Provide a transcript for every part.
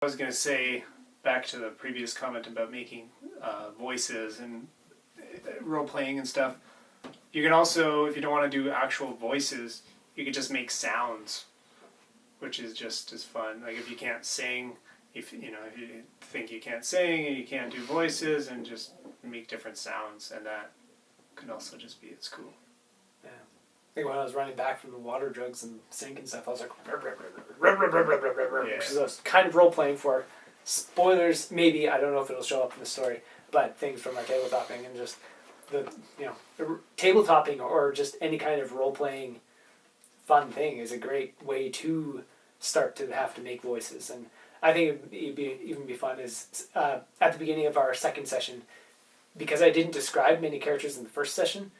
I was going to say, back to the previous comment about making voices and role-playing and stuff, you can also, if you don't want to do actual voices, you could just make sounds, which is just as fun. Like if you can't sing, if you think you can't sing and you can't do voices, and just make different sounds, and that can also just be as cool. Yeah. I think when I was running back from the water jugs and sink and stuff, I was like, which is a kind of role playing for spoilers. Maybe I don't know if it'll show up in the story, but things from our tabletopping and just the tabletopping or just any kind of role playing fun thing is a great way to start to have to make voices. And I think it'd even be fun is at the beginning of our second session, because I didn't describe many characters in the first session.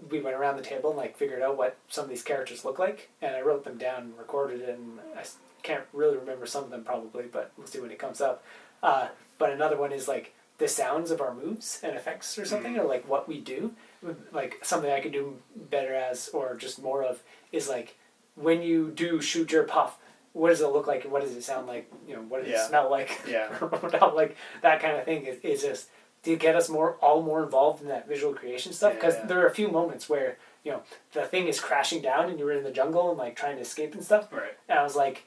We went around the table and figured out what some of these characters look like, and I wrote them down and recorded it, and I can't really remember some of them probably, but we'll see when it comes up. But another one is the sounds of our moves and effects or something, or what we do. Something I could do better as, or just more of, is when you do shoot your puff, what does it look like and what does it sound like? What does it smell like? Yeah. That kind of thing is just to get us all more involved in that visual creation stuff, because there are a few moments where the thing is crashing down and you're in the jungle and trying to escape and stuff. Right. And I was like,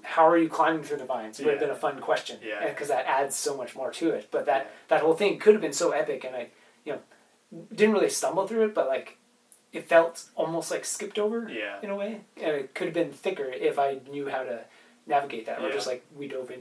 how are you climbing through the vines? It would have been a fun question. Yeah. Because that adds so much more to it. But that whole thing could have been so epic, and I didn't really stumble through it, but it felt almost skipped over in a way. And it could have been thicker if I knew how to navigate that, or just we dove into